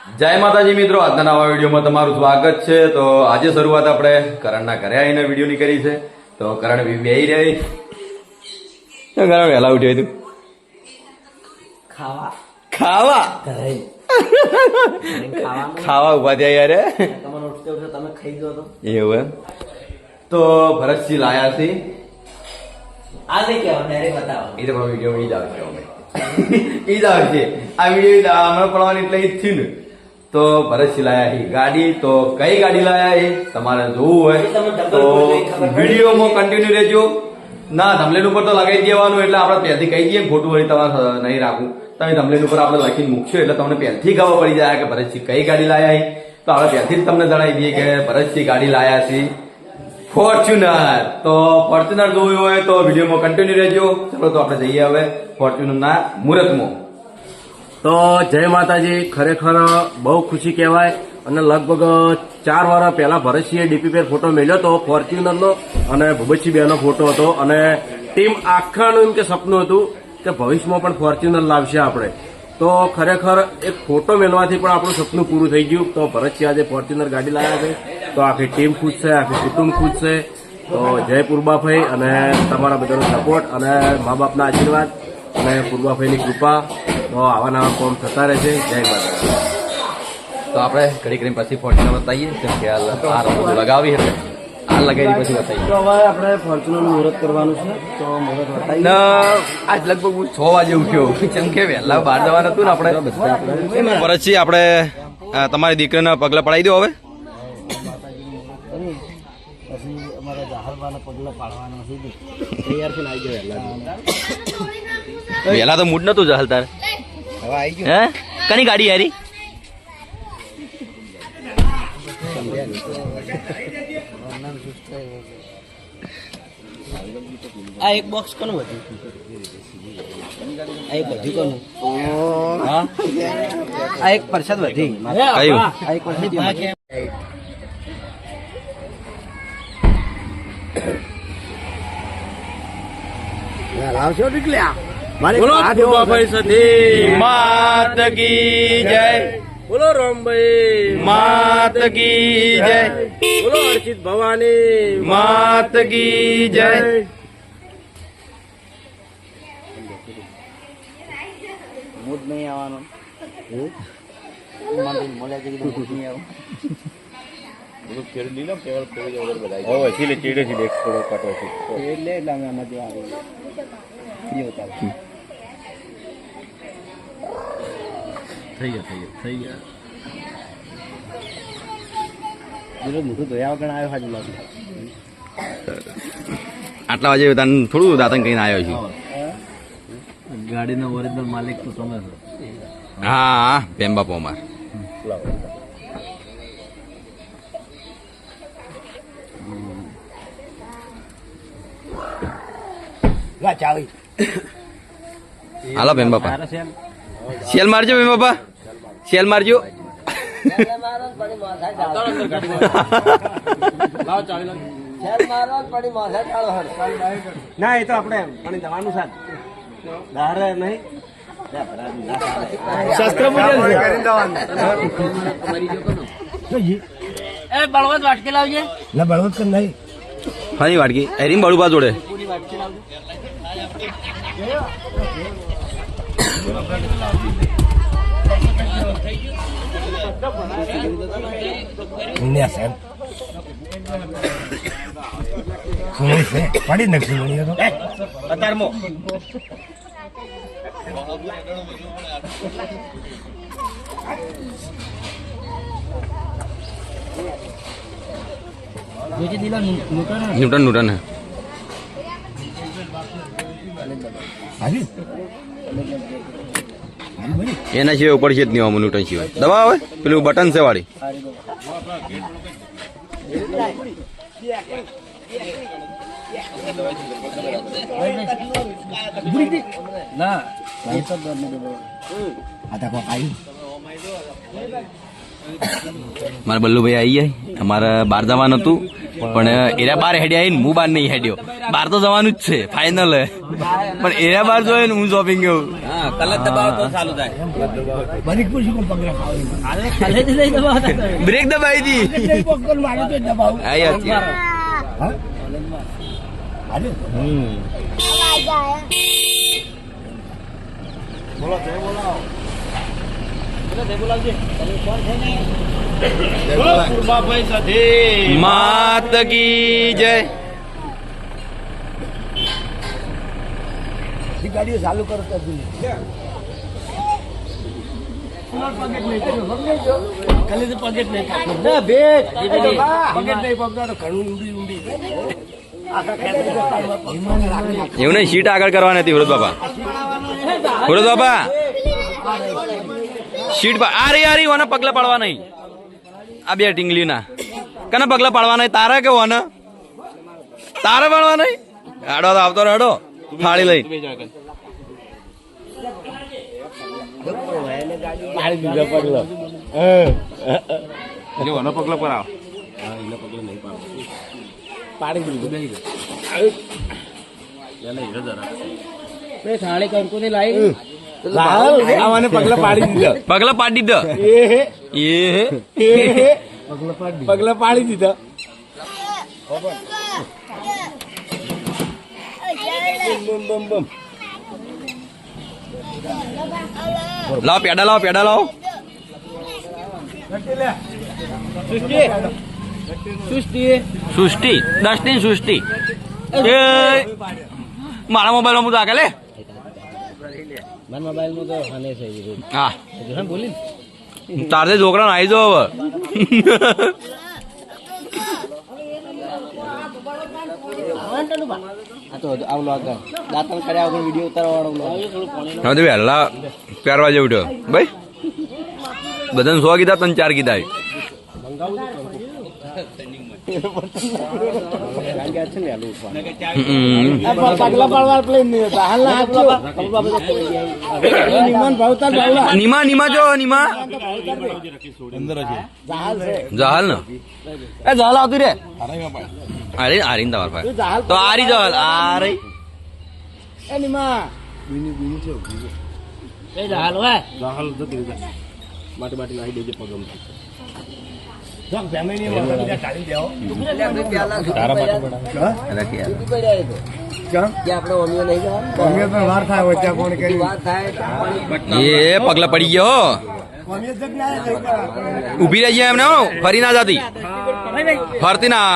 જય માતાજી મિત્રો, આજના નવા વિડીયોમાં તમારું સ્વાગત છે. તો આજે શરૂઆત આપણે કરણના ઘરે આવીને વિડીયોની કરી છે. તો કરણ બેહી રહી, કરણ વહેલા ઉઠ્યો તું ખાવા ખાવા ખાવા ઉભા થયા યાર. તમારે ઉઠતે ઉઠતે તમે ખાઈ ગયો તો એવું એમ. તો ભરતસિંહ લાયા છે. આ નહીં કહેવા ડાયરેક્ટ બતાવો. એ તો વિડીયો ઈ જ આવશે, અમે ઈ જ આવશે. આ વિડીયો હમણાં પડવાની એટલે ઈ જ થયું ને. તો ભરતસિંહ લાયા છે ગાડી. તો કઈ ગાડી લાયા છે તમારે જોવું હોય તો વિડીયોમાં કન્ટિન્યુ રહેજો. ના થંબનેલ ઉપર તો લગાવી દેવાનું, એટલે આપણે પહેલથી કહી દઈએ, ખોટું હોય તમારે નહીં રાખવું. તમે થંબનેલ ઉપર આપણે લખીને મૂકશો એટલે તમને પહેલથી ખબર પડી જાય કે ભરતસિંહ કઈ ગાડી લાયા છે. તો આપણે પહેલથી જ તમને જણાવી દઈએ કે ભરતસિંહ ગાડી લાયા છે ફોર્ચ્યુનર. તો ફોર્ચ્યુનર જોયું હોય તો વિડીયોમાં કન્ટિન્યુ રહેજો. ચલો તો આપણે જઈએ હવે ફોર્ચ્યુનરના મુહૂર્તમાં. તો જય માતાજી. ખરેખર બહુ ખુશી કહેવાય. અને લગભગ 4 વર્ષ પહેલા ભરતસિંહે ડીપી પર ફોટો મેળ્યો હતો ફોર્ચ્યુનરનો, અને ભૂપતસિંહ બેનો ફોટો હતો. અને ટીમ આખાનું એમ કે સપનું હતું કે ભવિષ્યમાં પણ ફોર્ચ્યુનર લાવશે આપણે. તો ખરેખર એક ફોટો મેળવાથી પણ આપણું સપનું પૂરું થઈ ગયું. તો ભરતસિંહ આજે ફોર્ચ્યુનર ગાડી લાવ્યા છે. તો આખી ટીમ ખુશ છે, આખી કુટુંબ ખુશ છે. તો જય પૂર્બાભાઈ, અને તમારા બધાનો સપોર્ટ અને મા બાપના આશીર્વાદ અને પૂર્બાભાઈની કૃપા. તો આવા નવા ફોર્મ થતા રહે છે. જય માતા. તો આપણે ઘડી કરીને પછી ફોર્ચ્યુનર બતાવીએ કેમ કે હાલ લગાવી એટલે હાલ લગાવી પછી બતાવીએ. તો હવે આપણે ફોર્ચ્યુનરનું મુહૂર્ત કરવાનું છે. તો મુહૂર્ત બતાવીએ. ને આજ લગભગ હું 6 વાગે ઉઠ્યો, કેમ કે વહેલા બહાર જવાનું હતું ને આપણે. ભરતસિંહ, આપણે તમારી દીકરીના પગલા પડાવી દો હવે. પછી અમારા જાહલવાના પગલા પાડવાના છે. તૈયાર થઈને આવી ગયો વહેલા. વહેલા તો મૂડ નતું જહલ તારે. હવે આવી ગયો. હે કની ગાડી યારી? આ એક બોક્સ કોનું હતું? આ એક વધ્યું કોનું? હા, આ એક પ્રસાદ વધી. કયું? આ એક પ્રસાદ લાવશો નીકળ્યા. બોલો પૂર્વાભાઈ સતી માત કી જય. બોલો રામભાઈ માત કી જય. બોલો અર્ચિત ભવાની માત કી જય. મૂડ નહીં આવવાનો. મોડે છે કીધું મૂડ નહીં આવું. એટલે અમે આમાંથી આવી થઈ ગયા. મોટું ધોયા વગર આવ્યો હાજુ લાગે. આટલા વાગે તને થોડું દાતન કહીને આવ્યો છું. ગાડીનો ઓરિજિનલ માલિક તો તમે છો. હા, પેમ્બા પોમાર. ચાવી હાલો પેમ્બા પા. સેલ મારજો પેમ્બા પા, સેલ મારજો. ના, એ તો આપણે પણ જવાનું સાથ દારે નહીં. શસ્ત્ર પૂજન એ બળવત વાટકી લાવજે. ના, બળવત કર નહીં. ફરી વાટકી એરીમ બળુબા જોડે. પડી નાખશું અત્યારમાં. ન્યૂટન હે. એના સિવાય ઉપર છે જ નહીં ન્યૂટન સિવાય. દવા આવે પેલું બટન છે વાળી. ના મારા બલ્લુભાઈ આવી જાય. અમારે બહાર જવાનું હતું પણ એરા બાર હેડ્યા આવીને હું બાર નહીં હેડ્યો. બાર તો જવાનું જ છે ફાઇનલ, પણ એરા બાર જોઈએ ને હું શોપિંગ ગયું. હા, કલર દબાવો તો ચાલુ થાય. બ્રેક દબાઈ દી. આ યાર છે. માત કી જય. ગાડીઓ ચાલુ કરો તો એવું નહીં, સીટ આગળ કરવાની હતી. વૃદ્ધ બાપા, વૃદ્ધ બાપા, સીટ આ રહી ઓને પગલા પાડવા નહીં. આ બે ટીંગલી ના કને પગલા પાડવા નહીં. તારે કે ઓને તારે પાડવા નહીં. હાડો તો આવતો રેડો થાળી લઈ. પગલા પર આવ. પગલા પાડી દીધા. પગલા પાડી દીધા. પગલા પાડી દીધા. લાવો પેડા, લાવો પેડા, લાવો. સૃષ્ટિ દસની સૃષ્ટિ. મારા મોબાઈલ માં આગળ લે. મોબાઈલ નું તો હાને છે હા, બોલી તારે છોકરા ને આવી જાવ હવે. દાંતણ કર્યા વગર વિડીયો ઉતારવાનો. હા તો વહેલા પહેરવા જેવું ઉઠ્યો ભાઈ. બધાને 100 કીધા, 3-4 કીધા. નીમા નીમા જો નીમા જહાલ ને એ જહાલ આવતી રે. અરે આરી ને તમાર પાસે તો આરી જહાલ આ રહી. એ પગલા પડી ગયો. ઉભી રહી જાય એમને ફરી ના જાતી. ફરતી ના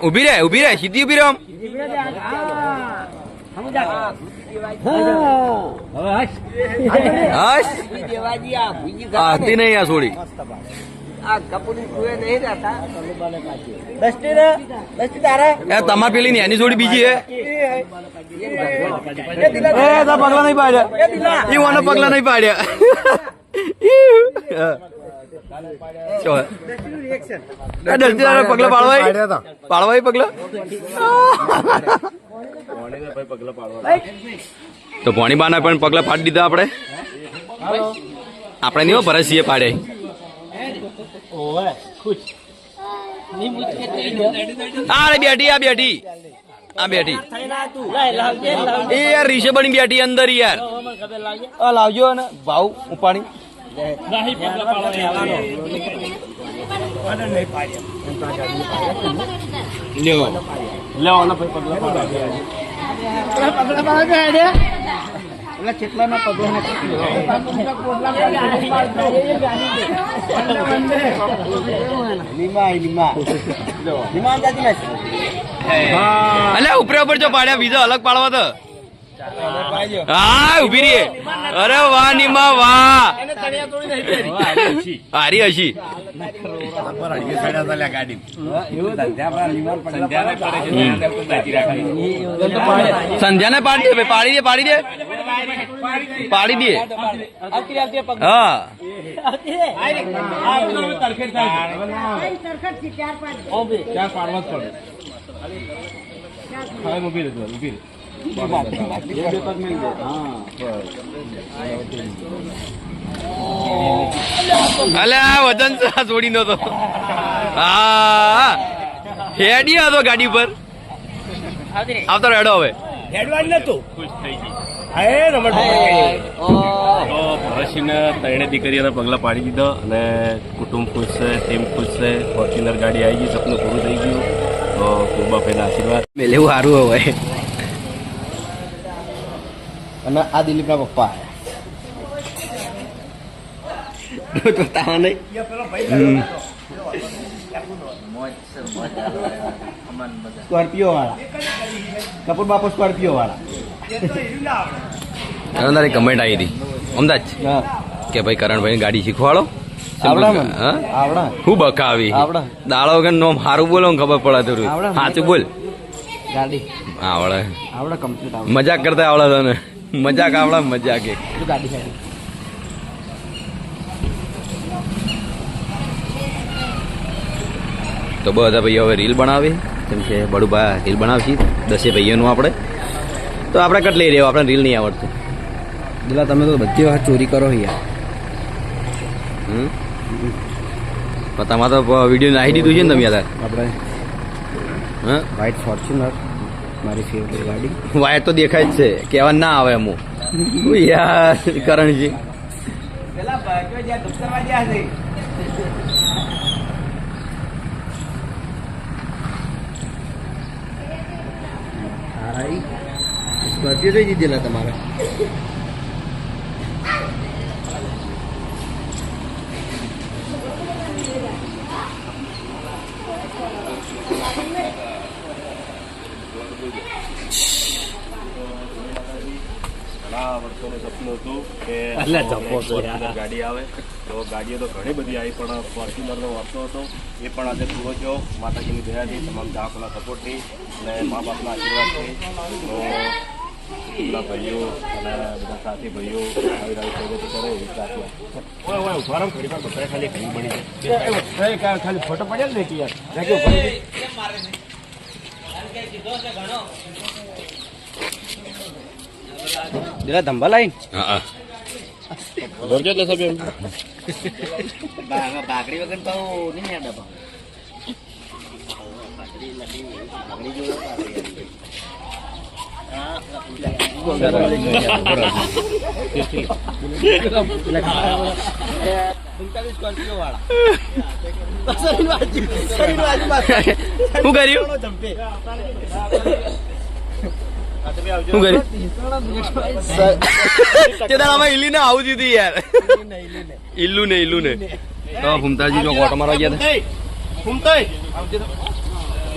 ઉભી રહે સીધી ઉભી રહે. આતી નહીં આ છોડી. તમાર પેલી ની એની જોડી બીજી હે. પગલા નહીં પાડ્યા. એ ઓને પગલા નહીં પાડ્યા. પગલા પાડવાય પગલા તો ભોણી બાના પણ પગલા પાડી દીધા. આપણે નહીં ભરસીએ પાડે. અરે બેઠી આ બેઠી એ યાર રીશે બની બેઠી અંદર યાર. લાવજો ને ભાવ ઉપાડી. અલ્યા ઉપરે ઉપર જો પાડ્યા બીજો અલગ પાડવા તો. હા ઉભી રહી. અરે વાહ નીમા વાહ. હારી હશી સંધ્યા ને પાડી દે. પાડી દે. હા અલ્યા વજન છોડી નો તો. હા હેડી હતો ગાડી પર આવતો રેડો હવે એડવાન્સ નતું તો ભરતસિંહને ત્રણે દીકરીઓના પગલા પાડી દીધા અને કુટુંબ ખુશ છે ટીમ ખુશ છે ફોર્ચ્યુનર ગાડી આવી ગઈ સપનું પૂરું થઈ ગયું તો ખૂબ બાપેના આશીર્વાદ લેવું સારું હવે અને આ દિલીપના પપ્પા બતાવવા નહીં સ્કોર્પિયો વાળા કપૂર બાપુ સ્કોર્પિયો વાળા તારી કમેન્ટ આવી હતી અમદાજ કે ભાઈ કરણભાઈ ગાડી શીખવાડો આવડા મને. હા? આવડા હું બકા આવી આવડા. દાડો વગર નોમ સારું બોલો ને ખબર પડે થોડું આવડા. સાચું બોલ ગાડી આવડે આવડા કમ્પ્લીટ આવડે મજાક કરતા આવડે તને મજાક આવડે મજાક એક શું ગાડી સાડી તો બધા ભાઈઓ હવે રીલ બનાવી કેમ કે બડુબા રીલ બનાવશી 10 ભાઈઓનું આપણે તો આપણે કટ લઈ રહ્યો આપણે રીલ નહીં આવડતું દિલા તમે તો બધી વખત ચોરી કરો યાર પણ તમારે તો વિડીયો નાખી દીધું છે ને તમે યાર આપણે હા વ્હાઇટ ફોર્ચ્યુનર મારી ફેવરેટ ગાડી વાયર તો દેખાય જ છે કહેવા ના આવે અમુક હું યાર કરણજી સ્કોર્પિયો જોઈ દીધેલા તમારે ઘણા વર્ષોનું સપનું હતું કે ફોર્ચ્યુનર ગાડી આવે તો ગાડીઓ તો ઘણી બધી આવી પણ ફોર્ચ્યુનરનો વારસો હતો એ પણ આજે પૂરો થયો માતાજીની દયાથી તમામ ચાહકોના સપોર્ટથી અને મા બાપના આશીર્વાદથી તો બધા ભાઈઓ અને બધા સાથી ભાઈઓ આવી પ્રગતિ કરે એવી પ્રાર્થના ઉભા રહો ઘડી વાર બધા ખાલી ઘણી બની જાય ખાલી ફોટો પડ્યા ને કે યાર દિલા ધંબા લાઈન હા ભાખરી વગર તો નહીં યાદ આપા શું કર્યું શું કર્યું તે તારામાં ઈલી ને આવું દીધી યાર ઈલ્લુ ને તો ભૂમતાજી જો ઓટો મારવા ગયા હતા ઘૂમતાય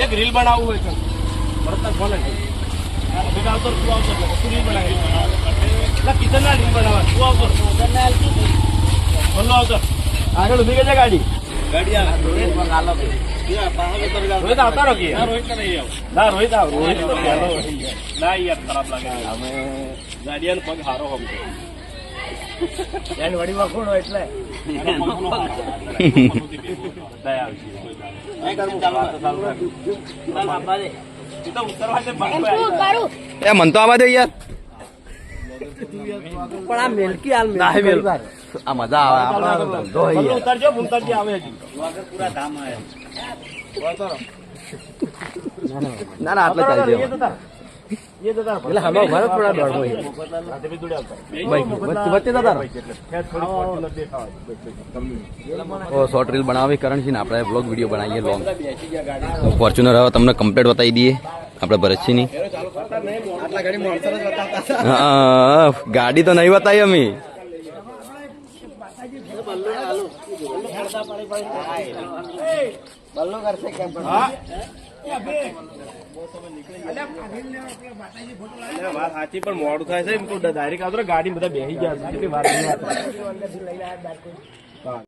એક રીલ બનાવવું હોય તો ભરતના ફોન આવતો તું આવતો તું રીલ બનાવી કિચનના રીલ બનાવવા તું આવતો ભલો આવતો આગળ ઉભી ગઈ છે ગાડી રોહિત આવતા રહો કે ના રોહિત આવ રોહિત તો પહેલો ના યાર ખરાબ લાગે અમે ગાડીયાનો પગ હારો હમ એની વડીમાં કોણ હોય એટલે એ મન તો આવા દે યાર પણ આ મેલકી હાલ ના મેલ આ મજા આવે આપણા ધંધો હોય યાર. ઉતરજો ભૂમતાજી આવે હજી પૂરા ધામ આવે ના ના આટલે ચાલજે એટલે હમણાં ઉભા રહો, થોડા દોડવો છે. વચ્ચે જતા રહો. તો શોર્ટ રીલ બનાવી કરણ છે ને આપણે બ્લોગ વિડીયો બનાવીએ લોંગ ફોર્ચ્યુનર હવે તમને કમ્પ્લીટ બતાવી દઈએ આપણે ભરતસિંહની હા ગાડી તો નહીં બતાવી અમે વાત સાચી પણ મોડું થાય છે એમ તો ડાયરેક્ટ આવતો ગાડી બધા બેસી ગયા છે કેટલી વાર